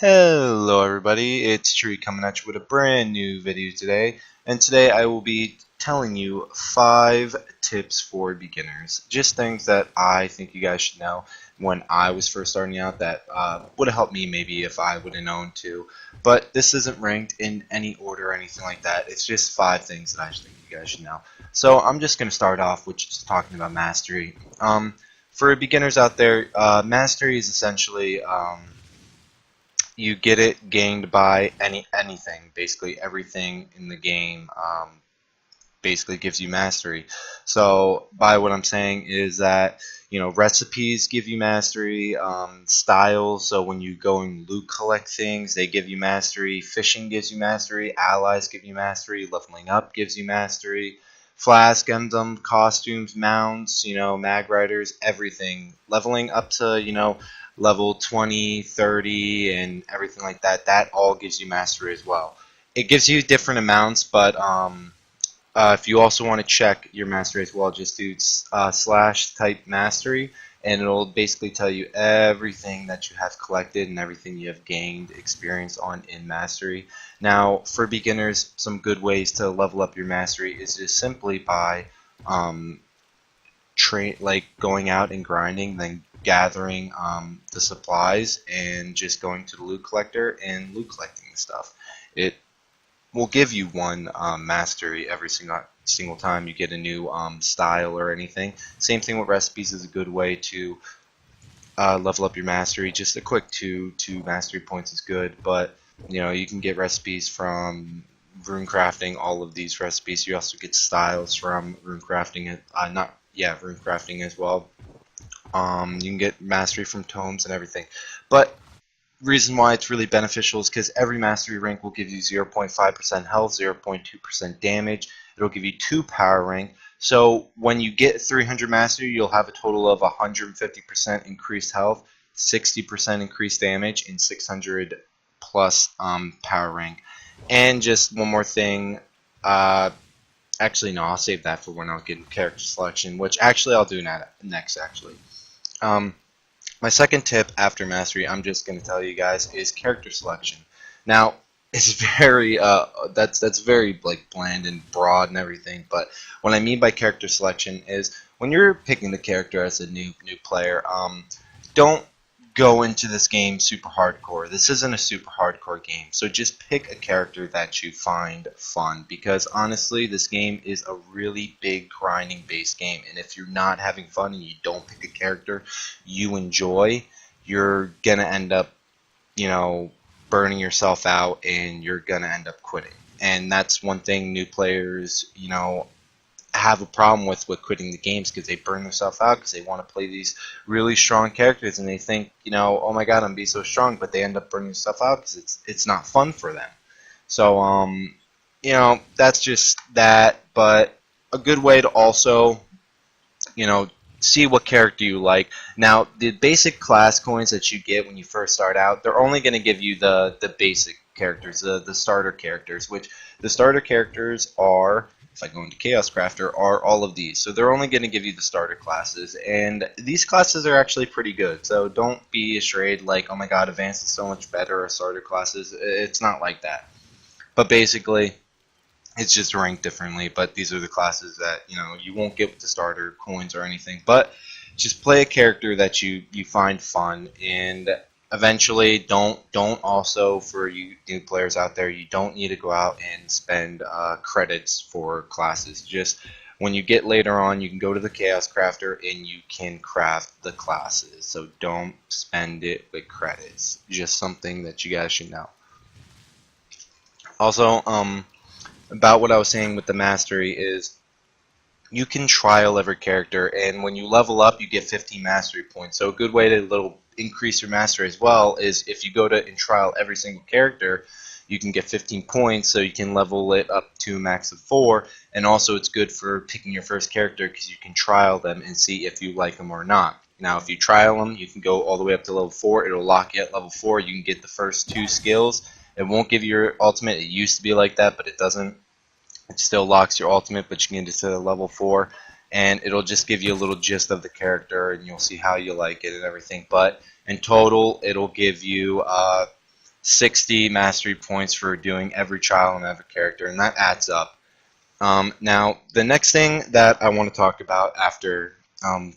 Hello everybody, it's Tree coming at you with a brand new video today, and today I will be telling you 5 tips for beginners. Just things that I think you guys should know when I was first starting out that would have helped me maybe if I would have known to. But this isn't ranked in any order or anything like that, it's just 5 things that I think you guys should know. So I'm just going to start off with just talking about mastery. For beginners out there, mastery is essentially you get it gained by anything. Basically everything in the game basically gives you mastery. So by what I'm saying is that, you know, recipes give you mastery, styles, so when you go and loot collect things, they give you mastery. Fishing gives you mastery. Allies give you mastery. Leveling up gives you mastery. Flask, emblem, costumes, mounts, you know, mag riders, everything. Leveling up to, you know, level 20, 30, and everything like that, that all gives you mastery as well. It gives you different amounts, but if you also want to check your mastery as well, just do slash type mastery, and it'll basically tell you everything that you have collected and everything you have gained experience on in mastery. Now, for beginners, some good ways to level up your mastery is just simply by going out and grinding, then gathering the supplies and just going to the loot collector and loot collecting the stuff. It will give you one mastery every single time you get a new style or anything. Same thing with recipes is a good way to level up your mastery. Just a quick two mastery points is good, but you know, you can get recipes from rune crafting, all of these recipes. You also get styles from rune crafting, rune crafting as well. You can get mastery from tomes and everything. But reason why it's really beneficial is because every mastery rank will give you 0.5% health, 0.2% damage. It'll give you 2 power rank. So when you get 300 mastery, you'll have a total of 150% increased health, 60% increased damage, and 600 plus power rank. And just one more thing. Actually, no, I'll save that for when I'll get into character selection, which actually I'll do next, actually. My second tip after mastery, I'm just going to tell you guys, is character selection. Now, it's very, that's very, like, bland and broad and everything, but what I mean by character selection is when you're picking the character as a new player, don't go into this game super hardcore. This isn't a super hardcore game, so just pick a character that you find fun, because honestly this game is a really big grinding based game, and if you're not having fun and you don't pick a character you enjoy, you're gonna end up, you know, burning yourself out and you're gonna end up quitting. And that's one thing new players, you know, have a problem with quitting the games, because they burn themselves out because they want to play these really strong characters and they think, you know, oh my god, I'm being so strong, but they end up burning themselves out because it's not fun for them. So you know, that's just that. But a good way to also, you know, see what character you like. Now, the basic class coins that you get when you first start out, they're only going to give you the basic characters, the starter characters, which the starter characters are, if I go into Chaos Crafter, are all of these. So they're only going to give you the starter classes, and these classes are actually pretty good. So don't be afraid like, oh my god, Advanced is so much better, or starter classes. It's not like that. But basically, it's just ranked differently. But these are the classes that, you know, you won't get with the starter coins or anything. But just play a character that you find fun, and eventually don't also, for you new players out there, you don't need to go out and spend credits for classes. Just when you get later on, you can go to the Chaos Crafter and you can craft the classes. So don't spend it with credits. Just something that you guys should know. Also, about what I was saying with the mastery is you can trial every character, and when you level up you get 15 mastery points. So a good way to increase your mastery as well is if you go to and trial every single character, you can get 15 points, so you can level it up to a max of 4. And also it's good for picking your first character because you can trial them and see if you like them or not. Now if you trial them, you can go all the way up to level 4. It'll lock you at level 4. You can get the first 2 skills. It won't give you your ultimate. It used to be like that, but it doesn't. It still locks your ultimate, but you can get it to level 4, and it'll just give you a little gist of the character, and you'll see how you like it and everything. But in total, it'll give you 60 mastery points for doing every trial and every character, and that adds up. Now, the next thing that I want to talk about after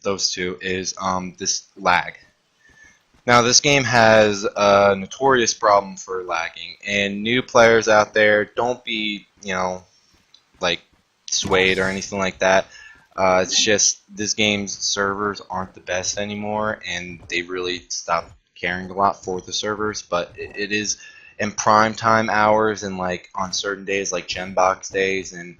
those two is this lag. Now, this game has a notorious problem for lagging, and new players out there, don't be, like swayed or anything like that. It's just this game's servers aren't the best anymore, and they really stopped caring a lot for the servers. But it is in prime time hours and like on certain days, like Gem Box days and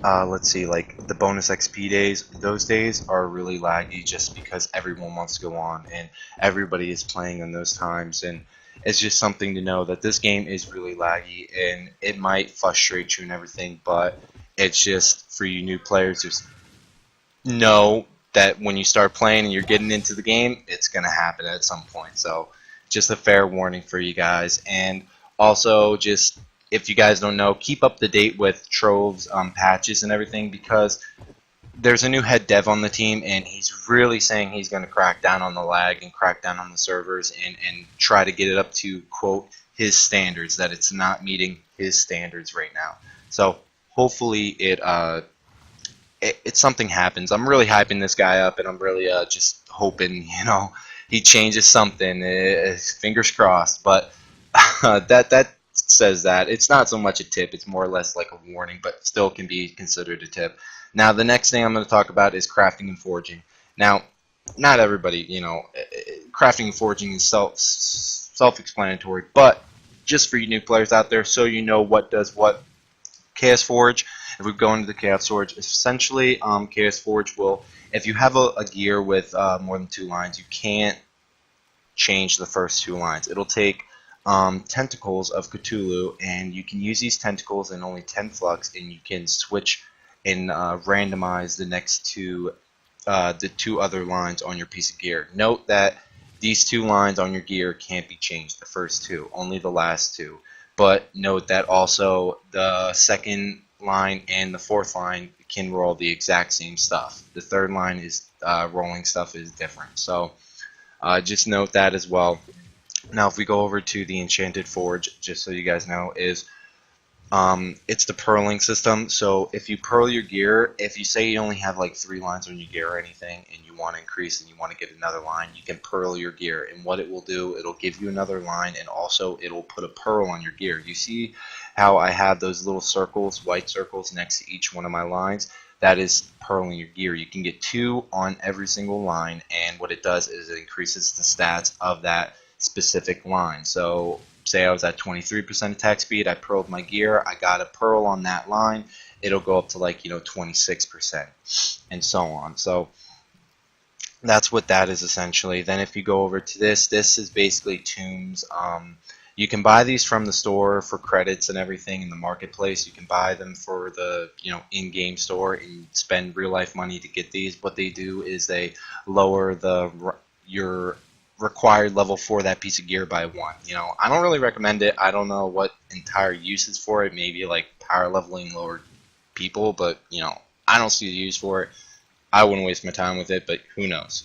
let's see, like the bonus XP days. Those days are really laggy just because everyone wants to go on and everybody is playing in those times, and it's just something to know that this game is really laggy and it might frustrate you and everything, but it's just for you new players, just know that when you start playing and you're getting into the game, it's going to happen at some point. So just a fair warning for you guys. And also, just if you guys don't know, keep up to date with Trove's patches and everything, because there's a new head dev on the team, and he's really saying he's going to crack down on the lag and crack down on the servers and try to get it up to, quote, his standards, that it's not meeting his standards right now. So hopefully it something happens. I'm really hyping this guy up, and I'm really just hoping, he changes something. Fingers crossed. But that says that it's not so much a tip; it's more or less like a warning, but still can be considered a tip. Now, the next thing I'm going to talk about is crafting and forging. Now, not everybody, crafting and forging is self-explanatory, but just for you new players out there, so you know what does what. Chaos Forge, if we go into the Chaos Forge, essentially Chaos Forge will, if you have a gear with more than 2 lines, you can't change the first 2 lines. It'll take tentacles of Cthulhu, and you can use these tentacles in only 10 flux, and you can switch and randomize the next the 2 other lines on your piece of gear. Note that these 2 lines on your gear can't be changed, the first 2, only the last 2. But note that also the second line and the fourth line can roll the exact same stuff. The third line is rolling stuff is different. So just note that as well. Now, if we go over to the Enchanted Forge, just so you guys know, is it's the pearling system. So if you pearl your gear, if you say you only have like 3 lines on your gear or anything, and you want to increase and you want to get another line, you can pearl your gear. And what it will do, it'll give you another line, and also it'll put a pearl on your gear. You see how I have those little circles, white circles, next to each one of my lines? That is pearling your gear. You can get 2 on every single line, and what it does is it increases the stats of that specific line. So say I was at 23% attack speed, I pearled my gear, I got a pearl on that line, it'll go up to like 26% and so on. So that's what that is essentially. Then if you go over to this is basically tombs. You can buy these from the store for credits and everything in the marketplace. You can buy them for the in-game store and spend real life money to get these. What they do is they lower your required level for that piece of gear by 1. I don't really recommend it. I don't know what entire use is for it. Maybe like power leveling lower people, but I don't see the use for it. I wouldn't waste my time with it, but who knows.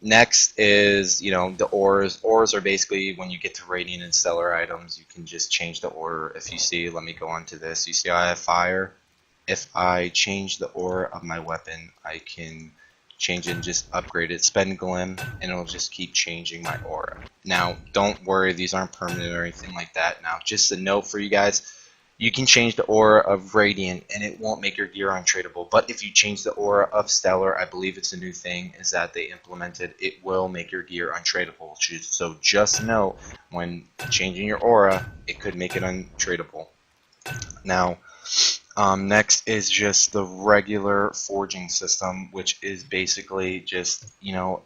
Next is the ores. Ores are basically when you get to radiant and stellar items, you can just change the order. If you see, let me go on to this. You see I have fire. If I change the aura of my weapon, I can change it and just upgrade it, spend Glim, and it'll just keep changing my aura. Now, don't worry, these aren't permanent or anything like that. Now, just a note for you guys, you can change the aura of Radiant, and it won't make your gear untradeable. But if you change the aura of Stellar, I believe it's a new thing, is that they implemented, it will make your gear untradeable. So just know, when changing your aura, it could make it untradeable. Now, next is just the regular forging system, which is basically just,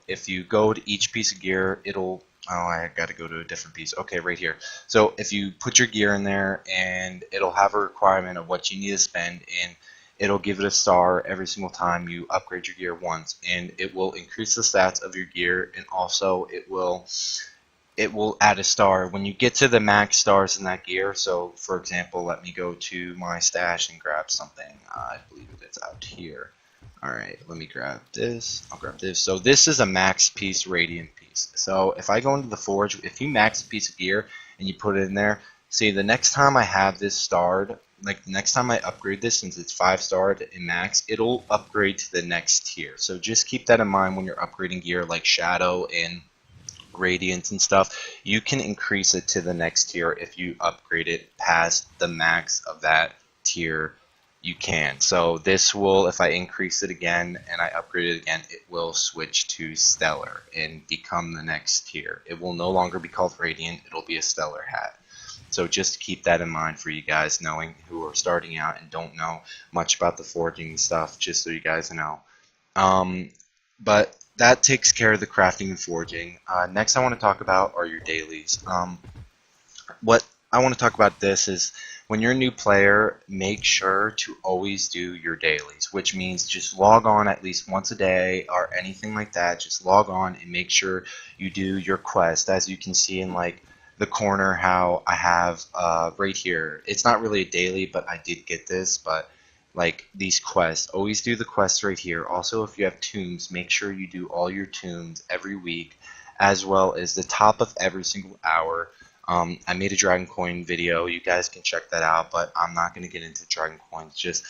if you go to each piece of gear, it'll, I gotta go to a different piece. Okay, right here. So if you put your gear in there, and it'll have a requirement of what you need to spend, and it'll give it a star every single time you upgrade your gear once, and it will increase the stats of your gear, and also it will it will add a star. When you get to the max stars in that gear, so for example, let me go to my stash and grab something. I believe it's out here. Alright, let me grab this. I'll grab this. So this is a max piece, radiant piece. So if I go into the forge, if you max a piece of gear and you put it in there, see the next time I have this starred, like the next time I upgrade this, since it's 5-starred in max, it'll upgrade to the next tier. So just keep that in mind when you're upgrading gear like Shadow and Radiance and stuff. You can increase it to the next tier if you upgrade it past the max of that tier. You can. So this will, if I increase it again and I upgrade it again, it will switch to Stellar and become the next tier. It will no longer be called Radiant, it'll be a Stellar hat. So just keep that in mind for you guys knowing who are starting out and don't know much about the forging stuff, just so you guys know. But that takes care of the crafting and forging. Next I want to talk about are your dailies. What I want to talk about this is when you're a new player, make sure to always do your dailies, which means just log on at least once a day or anything like that. Just log on and make sure you do your quest. As you can see in like the corner how I have right here. It's not really a daily, but I did get this, but like these quests, always do the quests right here. Also, if you have tombs, make sure you do all your tombs every week, as well as the top of every single hour. I made a Dragon Coin video, you guys can check that out, but I'm not going to get into Dragon Coins, just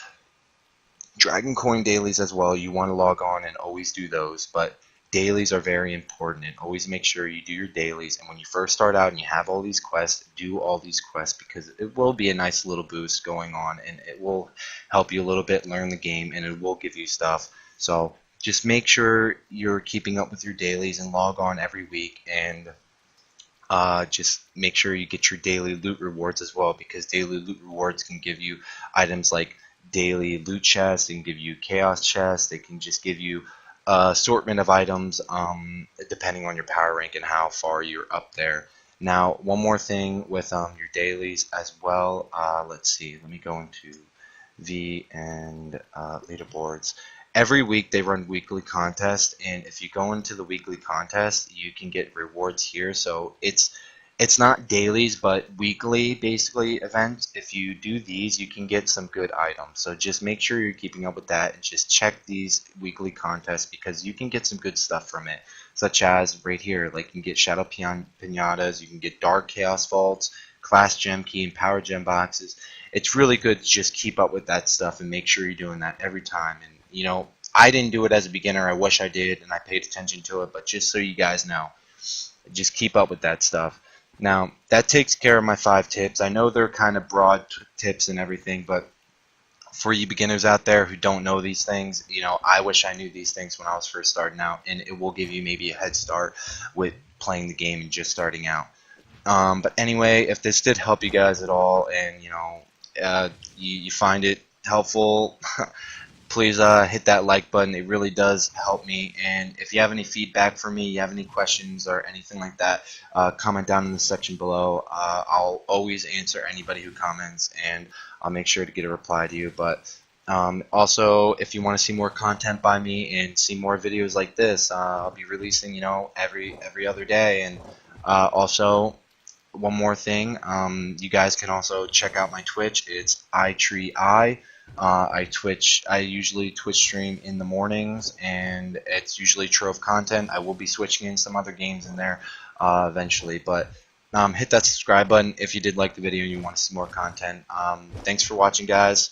Dragon Coin dailies as well. You want to log on and always do those, but dailies are very important, and always make sure you do your dailies. And when you first start out and you have all these quests, do all these quests, because it will be a nice little boost going on, and it will help you a little bit learn the game, and it will give you stuff. So just make sure you're keeping up with your dailies and log on every week, and just make sure you get your daily loot rewards as well, because daily loot rewards can give you items like daily loot chests, they can give you chaos chests, they can just give you assortment of items depending on your power rank and how far you're up there. Now, one more thing with your dailies as well. Let's see. Let me go into V and leaderboards. Every week they run weekly contests, and if you go into the weekly contest, you can get rewards here. So it's not dailies, but weekly basically events. If you do these, you can get some good items. So just make sure you're keeping up with that and just check these weekly contests, because you can get some good stuff from it, such as right here, like you can get Shadow Pinatas, you can get Dark Chaos Vaults, Class Gem Key, and Power Gem Boxes. It's really good to just keep up with that stuff and make sure you're doing that every time. And you know, I didn't do it as a beginner. I wish I did, and I paid attention to it. But just so you guys know, just keep up with that stuff. Now, that takes care of my 5 tips. I know they're kind of broad tips and everything, but for you beginners out there who don't know these things, you know, I wish I knew these things when I was first starting out, and it will give you maybe a head start with playing the game and just starting out. But anyway, if this did help you guys at all, and you know, you find it helpful, please hit that like button. It really does help me. And if you have any feedback for me, you have any questions or anything like that, comment down in the section below. I'll always answer anybody who comments, and I'll make sure to get a reply to you. But also, if you want to see more content by me and see more videos like this, I'll be releasing, you know, every other day. And also, one more thing, you guys can also check out my Twitch. It's iTreeI. I usually Twitch stream in the mornings, and it's usually Trove content. I will be switching in some other games in there eventually, but hit that subscribe button if you did like the video and you want to see more content. Thanks for watching, guys.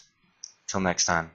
Till next time.